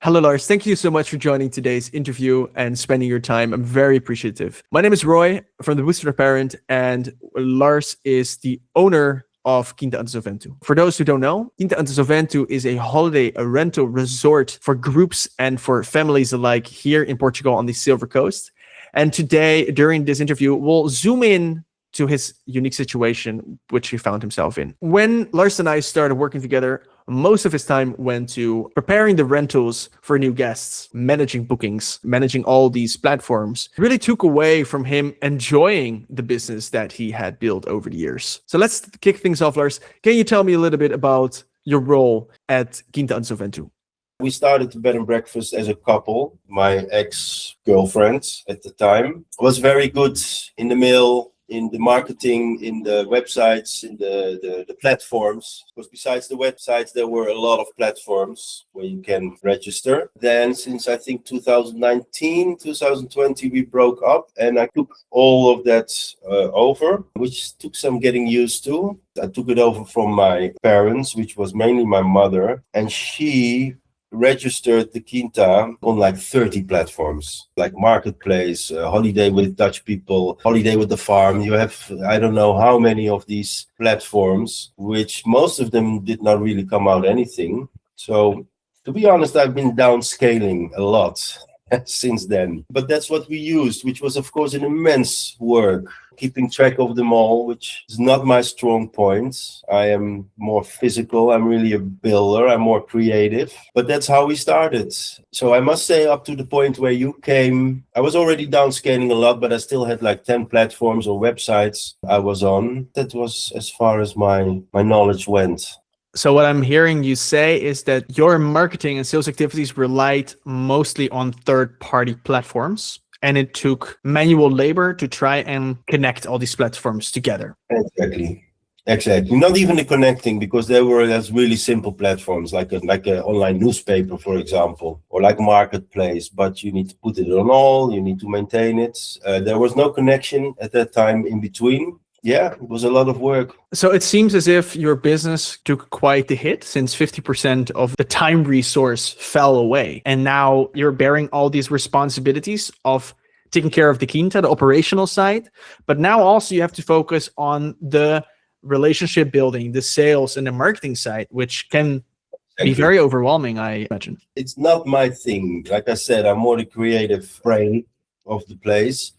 Hello, Lars. Thank you so much for joining today's interview and spending your time. I'm very appreciative. My name is Roy from the Bootstrap parent, and Lars is the owner of Quinta and Vento. For those who don't know, Quinta and Vento is a rental resort for groups and for families alike here in Portugal on the Silver Coast. And today, during this interview, we'll zoom in to his unique situation, which he found himself in. When Lars and I started working together, most of his time went to preparing the rentals for new guests, managing bookings, managing all these platforms. It really took away from him enjoying the business that he had built over the years. So let's kick things off, Lars. Can you tell me a little bit about your role at Quinta and Vento? We started the bed and breakfast as a couple. My ex-girlfriend at the time was very good in the mail, in the marketing, in the websites, in the platforms. Because besides the websites, there were a lot of platforms where you can register. Then since I think 2019, 2020, we broke up and I took all of that over, which took some getting used to. I took it over from my parents, which was mainly my mother, and she registered the Quinta on like 30 platforms, like Marketplace, Holiday with Dutch People, Holiday with the Farm. You have, I don't know how many of these platforms, which most of them did not really come out anything. So to be honest, I've been downscaling a lot since then. But that's what we used, which was, of course, an immense work, keeping track of them all, which is not my strong point. I am more physical. I'm really a builder. I'm more creative. But that's how we started. So I must say, up to the point where you came, I was already downscaling a lot, but I still had like 10 platforms or websites I was on. That was as far as my knowledge went. So what I'm hearing you say is that your marketing and sales activities relied mostly on third-party platforms, and it took manual labor to try and connect all these platforms together. Exactly. Not even the connecting, because there were just really simple platforms like an online newspaper, for example, or like Marketplace, but you need to put it on all, you need to maintain it. There was no connection at that time in between. Yeah, it was a lot of work. So it seems as if your business took quite the hit, since 50% of the time resource fell away. And now you're bearing all these responsibilities of taking care of the Quinta, the operational side. But now also you have to focus on the relationship building, the sales and the marketing side, which can be very overwhelming, I imagine. It's not my thing. Like I said, I'm more the creative brain of the place.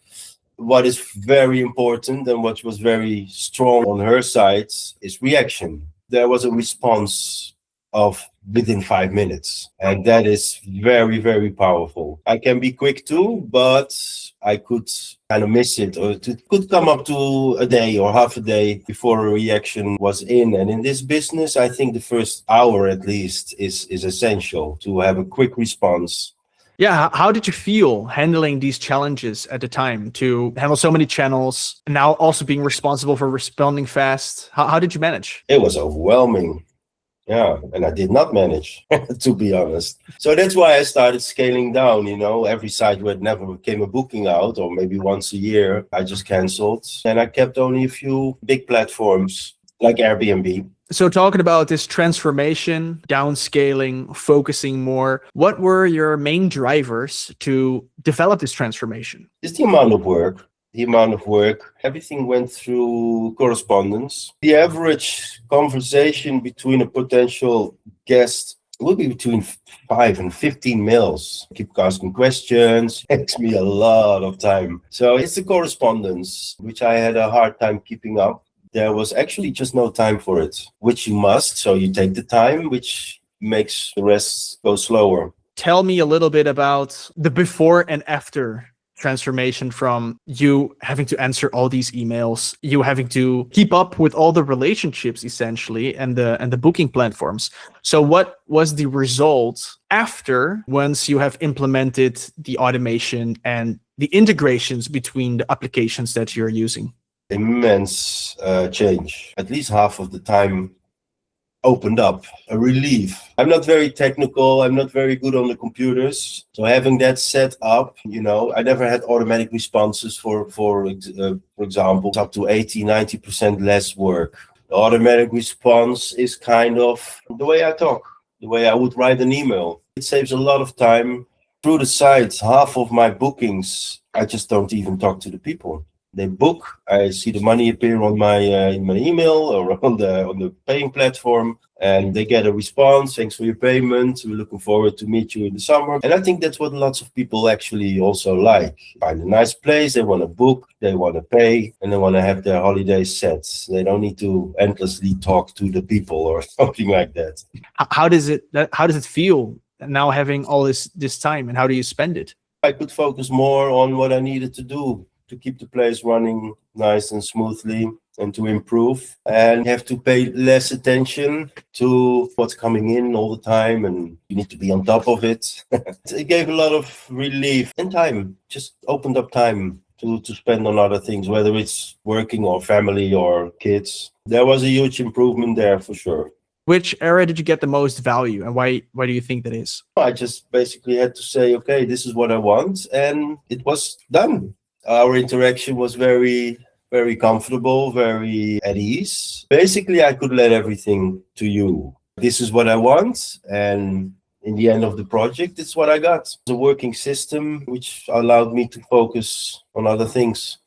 What is very important and what was very strong on her side is reaction. There was a response of within 5 minutes, and that is very, very powerful. I can be quick too, but I could kind of miss it, or it could come up to a day or half a day before a reaction was in. And in this business, I think the first hour at least is essential to have a quick response. Yeah, how did you feel handling these challenges at the time, to handle so many channels and now also being responsible for responding fast? How did you manage? It was overwhelming. Yeah, and I did not manage, to be honest. So that's why I started scaling down, every site where it never came a booking out, or maybe once a year, I just canceled. And I kept only a few big platforms like Airbnb. So talking about this transformation, downscaling, focusing more, what were your main drivers to develop this transformation? It's the amount of work. Everything went through correspondence. The average conversation between a potential guest will be between 5 and 15 mails. Keep asking questions. It takes me a lot of time. So it's the correspondence, which I had a hard time keeping up. There was actually just no time for it, which you must. So you take the time, which makes the rest go slower. Tell me a little bit about the before and after transformation, from you having to answer all these emails, you having to keep up with all the relationships essentially, and the booking platforms. So what was the result after, once you have implemented the automation and the integrations between the applications that you're using? Immense change. At least half of the time opened up, a relief. I'm not very technical. I'm not very good on the computers. So having that set up, I never had automatic responses for example, up to 80-90% less work. The automatic response is kind of the way I talk. the way I would write an email. It saves a lot of time. Through the site, half of my bookings, I just don't even talk to the people. They book, I see the money appear on my in my email or on the paying platform, and they get a response. Thanks for your payment. We're looking forward to meet you in the summer. And I think that's what lots of people actually also like. Find a nice place, they want to book, they want to pay, and they want to have their holidays set. They don't need to endlessly talk to the people or something like that. How does it feel now having all this time, and how do you spend it? I could focus more on what I needed to do to keep the place running nice and smoothly and to improve, and have to pay less attention to what's coming in all the time, and you need to be on top of it. It gave a lot of relief and time, just opened up time to spend on other things, whether it's working or family or kids. There was a huge improvement there for sure. Which area did you get the most value, and why do you think that is? I just basically had to say, okay, this is what I want, and it was done. Our interaction was very, very comfortable, very at ease. Basically, I could let everything to you. This is what I want, and in the end of the project, it's what I got. It's a working system which allowed me to focus on other things.